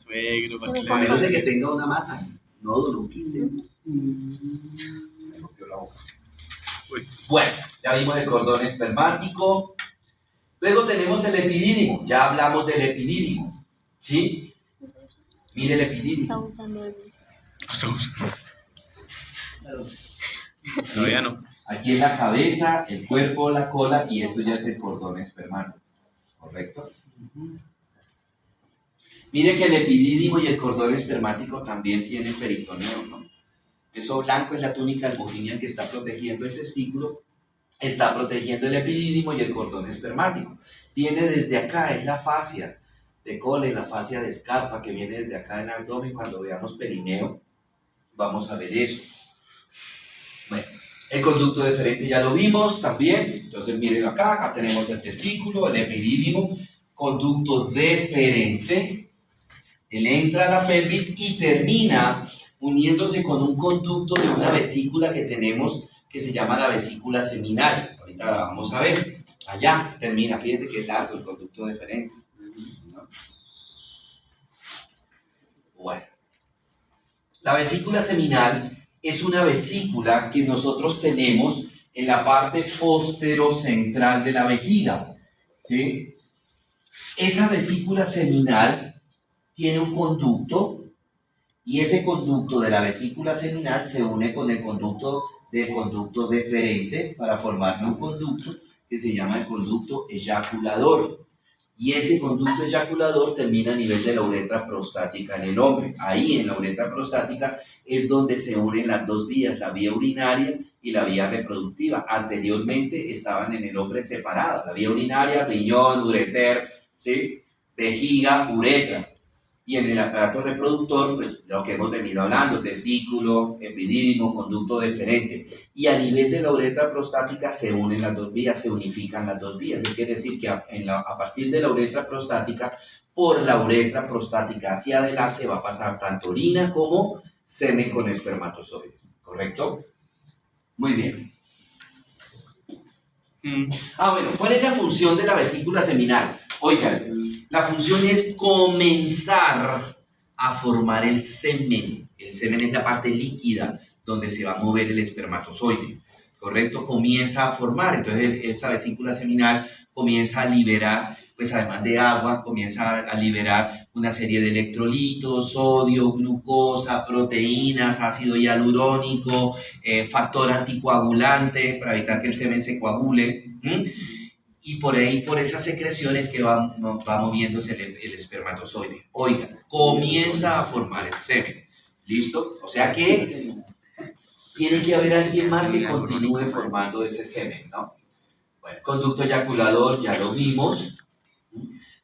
Suegro, ¿para qué le A menos de ves? que tenga una masa, nódulo, un quiste. Me rompió la boca. Uy. Bueno, ya vimos el cordón espermático. Luego tenemos el epidídimo. Ya hablamos del epidídimo. ¿Sí? Mire el Está epidídimo. usando el... Todavía no. Aquí es la cabeza, el cuerpo, la cola y esto ya es el cordón espermático. ¿Correcto? Mire que el epidídimo y el cordón espermático también tienen peritoneo, ¿no? Eso blanco es la túnica albuginea que está protegiendo el testículo, está protegiendo el epidídimo y el cordón espermático. Viene desde acá, es la fascia de cola y la fascia de escarpa que viene desde acá en el abdomen. Cuando veamos perineo, vamos a ver eso. Bueno, el conducto deferente ya lo vimos también. Entonces, miren acá tenemos el testículo, el epidídimo, conducto deferente. Él entra a la pelvis y termina uniéndose con un conducto de una vesícula que tenemos que se llama la vesícula seminal. Ahorita la vamos a ver. Allá termina, fíjense que es largo el conducto deferente, ¿no? Bueno, la vesícula seminal es una vesícula que nosotros tenemos en la parte posterocentral de la vejiga, ¿sí? Esa vesícula seminal tiene un conducto y ese conducto de la vesícula seminal se une con el conducto del conducto deferente para formar un conducto que se llama el conducto eyaculador. Y ese conducto eyaculador termina a nivel de la uretra prostática en el hombre. Ahí en la uretra prostática es donde se unen las dos vías, la vía urinaria y la vía reproductiva. Anteriormente estaban en el hombre separadas, la vía urinaria, riñón, ureter, ¿sí? Vejiga, uretra. Y en el aparato reproductor, pues lo que hemos venido hablando, testículo, epidídimo, conducto deferente. Y a nivel de la uretra prostática se unen las dos vías, se unifican las dos vías. Eso quiere decir que a partir de la uretra prostática, por la uretra prostática hacia adelante va a pasar tanto orina como semen con espermatozoides. ¿Correcto? Muy bien. Bueno, ¿cuál es la función de la vesícula seminal? Oigan, la función es comenzar a formar el semen. El semen es la parte líquida donde se va a mover el espermatozoide, ¿correcto? Comienza a formar, entonces esa vesícula seminal comienza a liberar, pues además de agua, comienza a liberar una serie de electrolitos, sodio, glucosa, proteínas, ácido hialurónico, factor anticoagulante para evitar que el semen se coagule. Y por ahí, por esas secreciones que va moviéndose el espermatozoide. Oiga, comienza a formar el semen. ¿Listo? O sea que tiene que haber alguien más que continúe formando ese semen, ¿no? Bueno, conducto eyaculador ya lo vimos.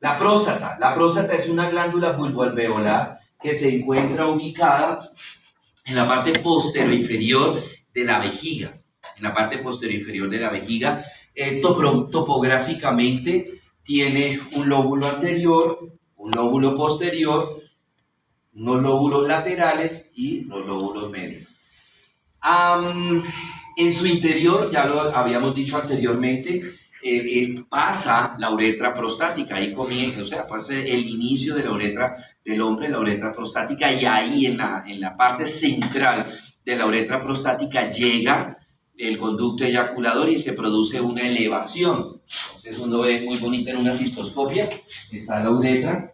La próstata es una glándula bulboalveolar que se encuentra ubicada en la parte posterior inferior de la vejiga. En la parte posterior inferior de la vejiga, topográficamente tiene un lóbulo anterior, un lóbulo posterior, unos lóbulos laterales y los lóbulos medios. En su interior, ya lo habíamos dicho anteriormente, pasa la uretra prostática, ahí comienza, o sea, pasa el inicio de la uretra del hombre, la uretra prostática, y ahí en la parte central de la uretra prostática llega el conducto eyaculador y se produce una elevación. Entonces uno ve muy bonita en una cistoscopia, está la uretra,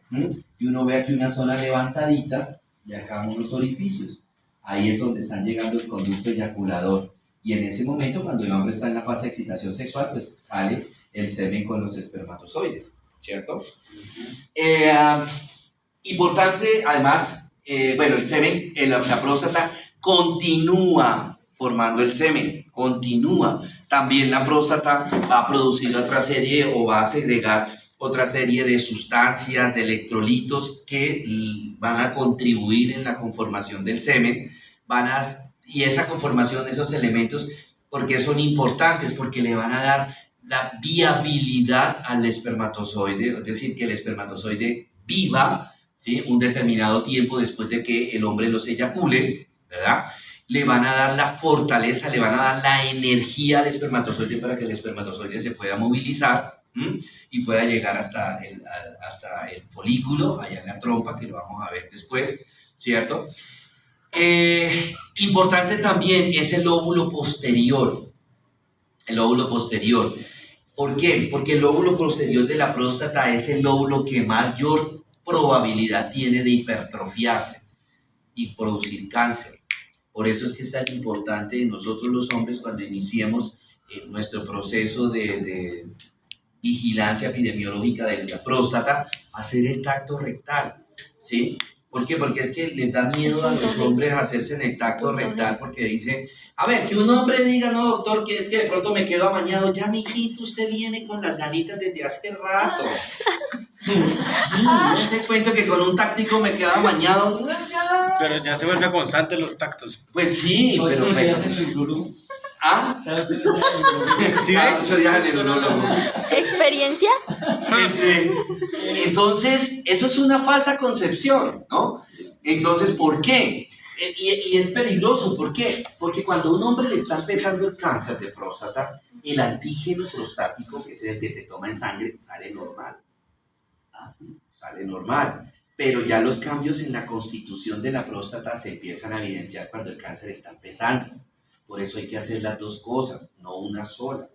y uno ve aquí una zona levantadita y acá unos orificios. Ahí es donde están llegando el conducto eyaculador. Y en ese momento, cuando el hombre está en la fase de excitación sexual, pues sale el semen con los espermatozoides, ¿cierto? Importante, además, el semen, la próstata continúa formando el semen, continúa. También la próstata va a producir otra serie o va a segregar otra serie de sustancias, de electrolitos que van a contribuir en la conformación del semen, y esa conformación, esos elementos, porque son importantes, porque le van a dar la viabilidad al espermatozoide, es decir, que el espermatozoide viva, ¿sí?, un determinado tiempo después de que el hombre los eyacule, ¿verdad? Le van a dar la fortaleza, le van a dar la energía al espermatozoide para que el espermatozoide se pueda movilizar. ¿m? Y pueda llegar hasta el folículo, allá en la trompa, que lo vamos a ver después, ¿cierto? Importante también es el lóbulo posterior. El lóbulo posterior. ¿Por qué? Porque el lóbulo posterior de la próstata es el lóbulo que mayor probabilidad tiene de hipertrofiarse y producir cáncer. Por eso es que es tan importante nosotros los hombres cuando iniciemos nuestro proceso de vigilancia epidemiológica de la próstata, hacer el tacto rectal, ¿sí? ¿Por qué? Porque es que les da miedo a los hombres hacerse en el tacto rectal porque dice, a ver, que un hombre diga, no doctor, que es que de pronto me quedo amañado, ya mijito, usted viene con las ganitas desde hace rato. Ese cuento que con un táctico me quedaba amañado. Pero ya se vuelve constante los tactos. Pues sí, pero bueno. ¿Ah? ¿Sí Cada ve? 8 días en el urólogo. ¿Experiencia? Entonces, eso es una falsa concepción, ¿no? Entonces, ¿por qué? Y es peligroso, ¿por qué? Porque cuando a un hombre le está empezando el cáncer de próstata, el antígeno prostático, que es el que se toma en sangre, sale normal. Sale normal. Pero ya los cambios en la constitución de la próstata se empiezan a evidenciar cuando el cáncer está empezando. Por eso hay que hacer las dos cosas, no una sola.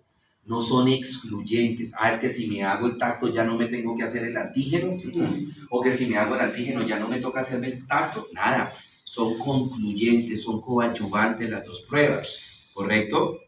No son excluyentes. Es que si me hago el tacto ya no me tengo que hacer el antígeno. O que si me hago el antígeno ya no me toca hacerme el tacto. Nada. Son concluyentes, son coadyuvantes las dos pruebas. ¿Correcto?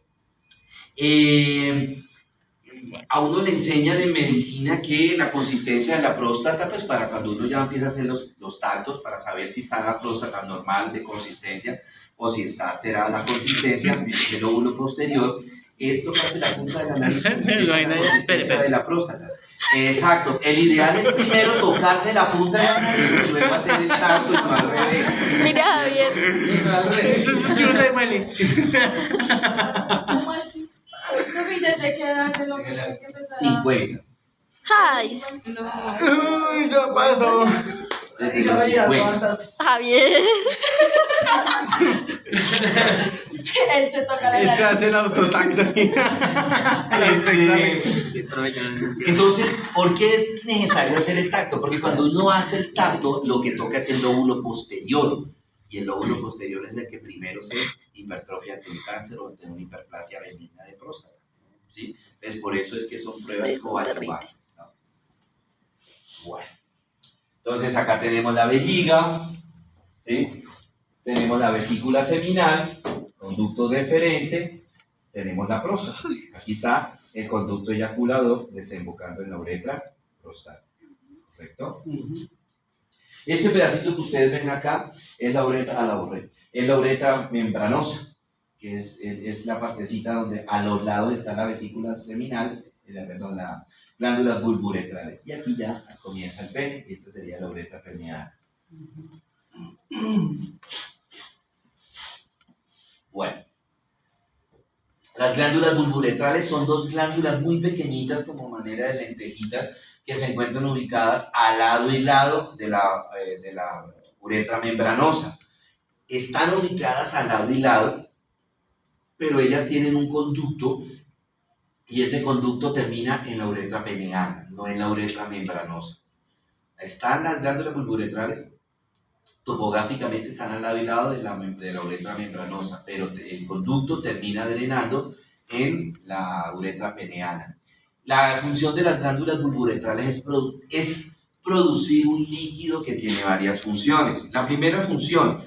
A uno le enseñan en medicina que la consistencia de la próstata, pues para cuando uno ya empieza a hacer los tactos, para saber si está la próstata normal de consistencia o si está alterada la consistencia del lóbulo posterior, es tocarse la punta de la nariz, es la consistencia de la próstata. Exacto, el ideal es primero tocarse la punta de la nariz y luego hacer el tacto y no al revés. Mira, Javier. Entonces, chicos, se huele. ¿Cómo así? ¿Y desde qué edad es lo que hay que empezar a...? 50. Ay, Uy, ya pasó. Desde los 50. Javier. Él se toca la Él se nariz. hace el autotacto. Entonces, ¿por qué es necesario hacer el tacto? Porque cuando uno hace el tacto, lo que toca es el lóbulo posterior. Y el lóbulo posterior es el que primero se hipertrofia ante un cáncer o ante una hiperplasia benigna de próstata. ¿Sí? Entonces, por eso es que son pruebas Sí, son coadyuvantes, ¿no? Bueno. Entonces, acá tenemos la vejiga, ¿sí? Tenemos la vesícula seminal, conducto deferente, tenemos la próstata. Aquí está el conducto eyaculador desembocando en la uretra prostática. ¿Correcto? Este pedacito que ustedes ven acá es la uretra membranosa, que es la partecita donde a los lados está la vesícula seminal, perdón, las glándulas bulburetrales. Y aquí ya comienza el pene, y esta sería la uretra peneana. Bueno, las glándulas bulburetrales son dos glándulas muy pequeñitas como manera de lentejitas que se encuentran ubicadas al lado y lado de la uretra membranosa. Están ubicadas al lado y lado, pero ellas tienen un conducto y ese conducto termina en la uretra peneana, no en la uretra membranosa. Están las glándulas bulburetrales, topográficamente están al lado y lado de la uretra membranosa, pero el conducto termina drenando en la uretra peneana. La función de las glándulas bulburetrales es producir un líquido que tiene varias funciones. La primera función,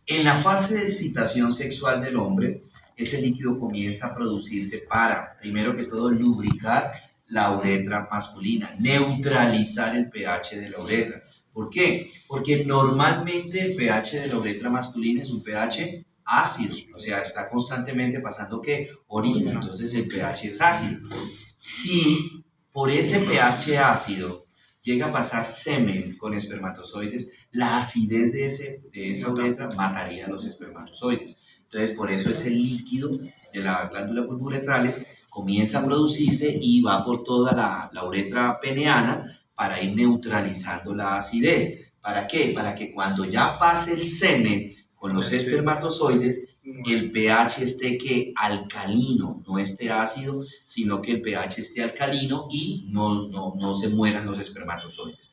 en la fase de excitación sexual del hombre, ese líquido comienza a producirse para, primero que todo, lubricar la uretra masculina, neutralizar el pH de la uretra. ¿Por qué? Porque normalmente el pH de la uretra masculina es un pH ácido, o sea, está constantemente pasando ¿qué? Orina, entonces el pH es ácido. Si por ese pH ácido llega a pasar semen con espermatozoides, la acidez de esa uretra mataría a los espermatozoides. Entonces, por eso ese líquido de las glándulas bulburetrales comienza a producirse y va por toda la uretra peneana para ir neutralizando la acidez. ¿Para qué? Para que cuando ya pase el semen con los espermatozoides, el pH esté que alcalino, no esté ácido, sino que el pH esté alcalino y no se mueran los espermatozoides.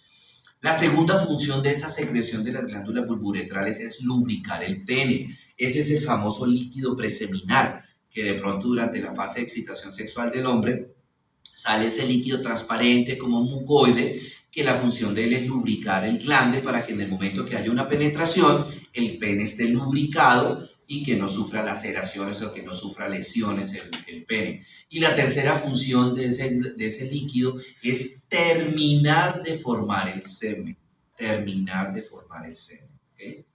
La segunda función de esa secreción de las glándulas bulburetrales es lubricar el pene. Ese es el famoso líquido preseminal, que de pronto durante la fase de excitación sexual del hombre sale ese líquido transparente como un mucoide, que la función de él es lubricar el glande para que en el momento que haya una penetración, el pene esté lubricado y que no sufra laceraciones o que no sufra lesiones el pene. Y la tercera función de ese líquido es terminar de formar el semen. Terminar de formar el semen. ¿Okay?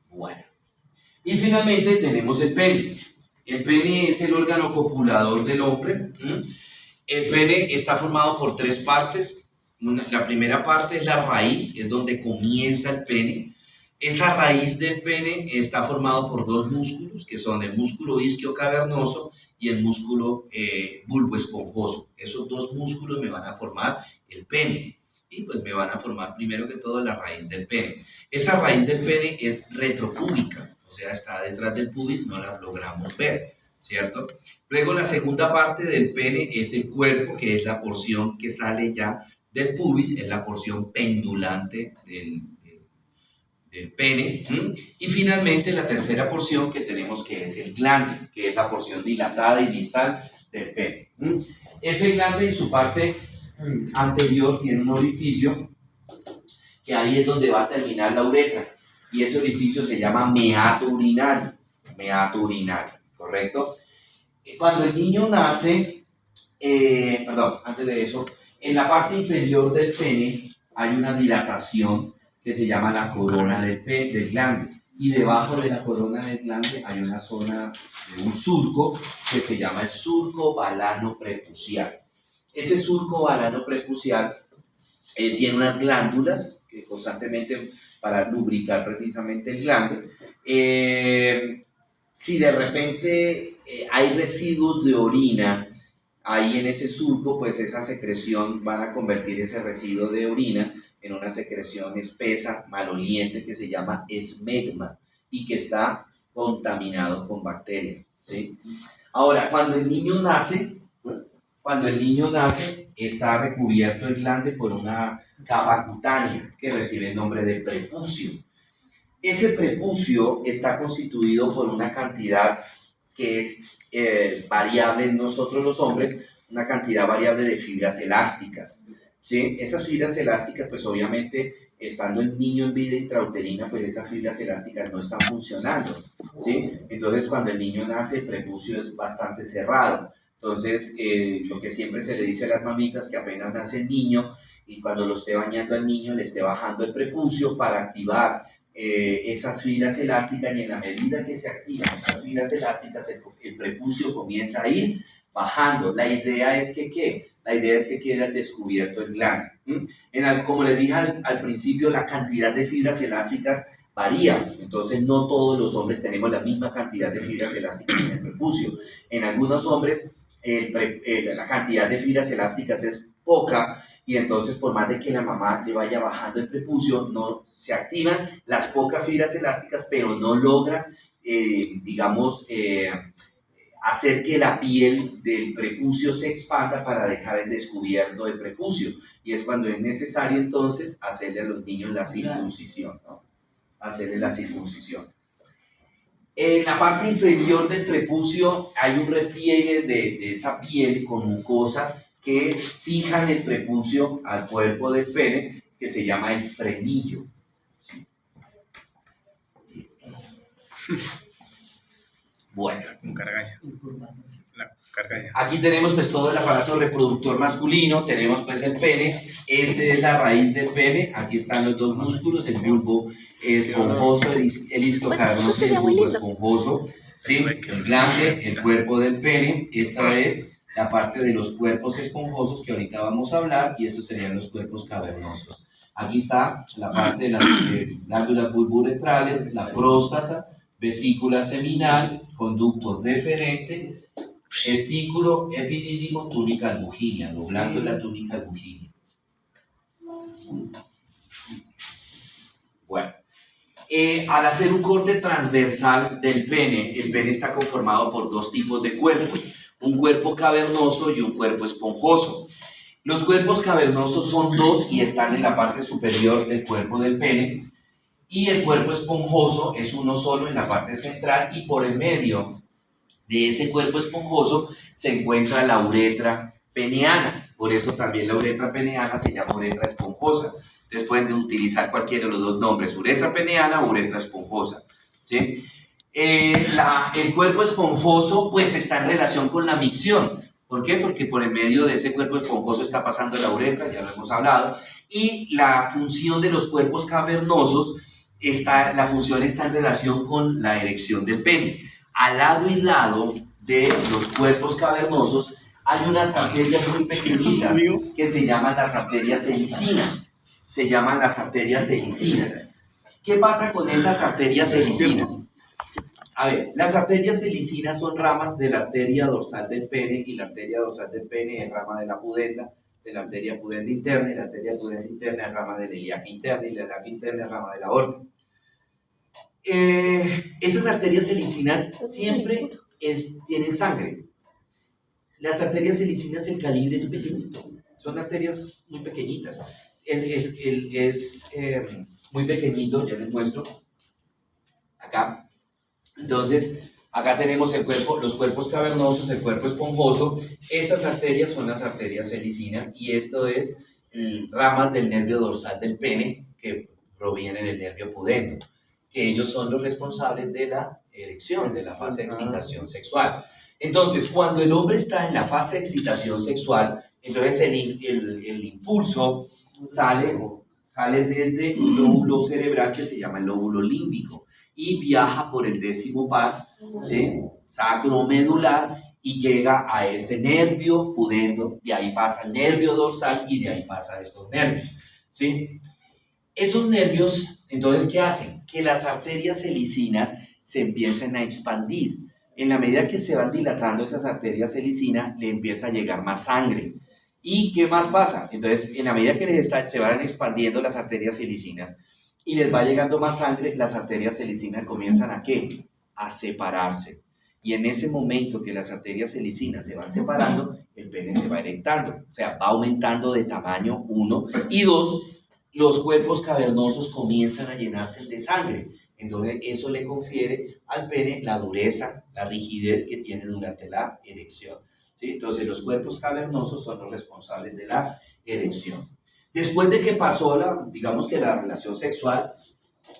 Bueno. Y finalmente tenemos el pene. El pene es el órgano copulador del hombre. El pene está formado por tres partes. La primera parte es la raíz, es donde comienza el pene. Esa raíz del pene está formado por dos músculos, que son el músculo isquio cavernoso y el músculo bulboesponjoso. Esos dos músculos me van a formar el pene. Y pues me van a formar primero que todo la raíz del pene. Esa raíz del pene es retropúbica, o sea, está detrás del pubis, no la logramos ver, ¿cierto? Luego la segunda parte del pene es el cuerpo, que es la porción que sale ya del pubis, es la porción pendulante del pene. Y finalmente la tercera porción que tenemos, que es el glande, que es la porción dilatada y distal del pene. Ese glande en su parte anterior tiene un orificio, que ahí es donde va a terminar la uretra, y ese orificio se llama meato urinario, ¿correcto? Cuando el niño nace, antes de eso, en la parte inferior del pene hay una dilatación que se llama la corona del glande, y debajo de la corona del glande hay una zona de un surco que se llama el surco balano prepucial. Ese surco balano prepucial tiene unas glándulas que constantemente para lubricar precisamente el glande. Si de repente hay residuos de orina ahí en ese surco, pues esa secreción van a convertir ese residuo de orina en una secreción espesa, maloliente, que se llama esmegma y que está contaminado con bacterias, ¿sí? Ahora, cuando el niño nace, está recubierto el glande por una capa cutánea que recibe el nombre de prepucio. Ese prepucio está constituido por una cantidad que es variable en nosotros los hombres, una cantidad variable de fibras elásticas, ¿sí? Esas fibras elásticas, pues obviamente, estando el niño en vida intrauterina, pues esas fibras elásticas no están funcionando, ¿sí? Entonces, cuando el niño nace, el prepucio es bastante cerrado. Entonces, lo que siempre se le dice a las mamitas, que apenas nace el niño y cuando lo esté bañando al niño le esté bajando el prepucio para activar esas fibras elásticas, y en la medida que se activan esas fibras elásticas, el prepucio comienza a ir bajando. La idea es que ¿qué? La idea es que quede al descubierto el glande. Como les dije al principio, la cantidad de fibras elásticas varía, entonces no todos los hombres tenemos la misma cantidad de fibras elásticas en el prepucio. En algunos hombres la cantidad de fibras elásticas es poca, y entonces por más de que la mamá le vaya bajando el prepucio, no se activan las pocas fibras elásticas, pero no logra, hacer que la piel del prepucio se expanda para dejar el descubierto el prepucio, y es cuando es necesario entonces hacerle a los niños la circuncisión, ¿no? Hacerle la circuncisión. En la parte inferior del prepucio hay un repliegue de esa piel con mucosa que fijan el prepucio al cuerpo del pene, que se llama el frenillo. ¿Sí? Bueno. Aquí tenemos pues todo el aparato reproductor masculino, tenemos pues el pene, este es la raíz del pene, aquí están los dos músculos, el bulbo esponjoso, el isquio cavernoso y el bulbo esponjoso, ¿sí? El glande, el cuerpo del pene, esta es la parte de los cuerpos esponjosos que ahorita vamos a hablar, y estos serían los cuerpos cavernosos. Aquí está la parte de las glándulas bulburetrales, la próstata, vesícula seminal, conducto deferente, testículo, epidídimo, túnica albuginea, doblando la túnica albuginea. Bueno, Al hacer un corte transversal del pene, el pene está conformado por dos tipos de cuerpos, un cuerpo cavernoso y un cuerpo esponjoso. Los cuerpos cavernosos son dos y están en la parte superior del cuerpo del pene, y el cuerpo esponjoso es uno solo en la parte central, y por el medio de ese cuerpo esponjoso se encuentra la uretra peneana. Por eso también la uretra peneana se llama uretra esponjosa. Ustedes pueden utilizar cualquiera de los dos nombres, uretra peneana o uretra esponjosa, ¿sí? El cuerpo esponjoso pues está en relación con la micción. ¿Por qué? Porque por el medio de ese cuerpo esponjoso está pasando la uretra, ya lo hemos hablado, y la función de los cuerpos cavernosos, la función está en relación con la erección del pene. Al lado y lado de los cuerpos cavernosos hay unas arterias muy pequeñitas que se llaman las arterias helicinas. Se llaman las arterias helicinas. ¿Qué pasa con esas arterias helicinas? A ver, las arterias helicinas son ramas de la arteria dorsal del pene, y la arteria dorsal del pene es rama de la pudenda, de la arteria pudenda interna, y la arteria pudenda interna es rama de la ilíaca interna, y la ilíaca interna es rama de la aorta. Esas arterias helicinas siempre tienen sangre. Las arterias helicinas, el calibre es pequeñito, son arterias muy pequeñitas. Es muy pequeñito, ya les muestro, acá. Entonces, acá tenemos los cuerpos cavernosos, el cuerpo esponjoso. Estas arterias son las arterias helicinas, y esto es ramas del nervio dorsal del pene que provienen del nervio pudendo, que ellos son los responsables de la erección, de la fase de excitación sexual. Entonces, cuando el hombre está en la fase de excitación sexual, entonces el impulso sale desde un lóbulo cerebral que se llama el lóbulo límbico, y viaja por el décimo par, ¿sí?, sacromedular, y llega a ese nervio pudendo, de ahí pasa el nervio dorsal, y de ahí pasa a estos nervios, ¿sí? Esos nervios, entonces, ¿qué hacen? Que las arterias helicinas se empiecen a expandir. En la medida que se van dilatando esas arterias helicinas, le empieza a llegar más sangre. ¿Y qué más pasa? Entonces, en la medida que se van expandiendo las arterias helicinas y les va llegando más sangre, las arterias helicinas comienzan ¿a qué? A separarse. Y en ese momento que las arterias helicinas se van separando, el pene se va erectando. O sea, va aumentando de tamaño, 1. Y 2, los cuerpos cavernosos comienzan a llenarse de sangre. Entonces, eso le confiere al pene la dureza, la rigidez que tiene durante la erección, ¿sí? Entonces, los cuerpos cavernosos son los responsables de la erección. Después de que pasó digamos que la relación sexual,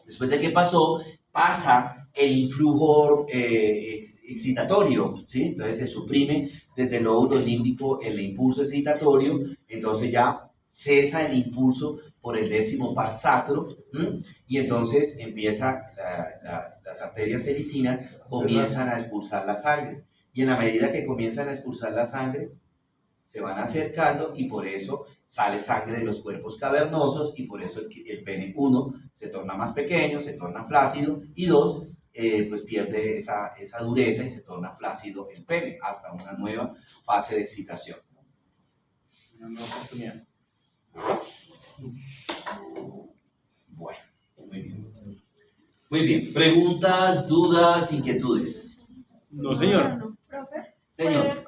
después de que pasa el influjo excitatorio, ¿sí? Entonces se suprime desde el lóbulo límbico el impulso excitatorio, entonces ya cesa el impulso por el décimo par sacro, y entonces empieza las arterias helicinas comienzan a expulsar la sangre, y en la medida que comienzan a expulsar la sangre, se van acercando, y por eso sale sangre de los cuerpos cavernosos, y por eso el pene, 1, se torna más pequeño, se torna flácido, y 2, pues pierde esa dureza y se torna flácido el pene, hasta una nueva fase de excitación. Una nueva oportunidad. Bueno, muy bien. Muy bien. ¿Preguntas, dudas, inquietudes? No, señor. Profe, Señor.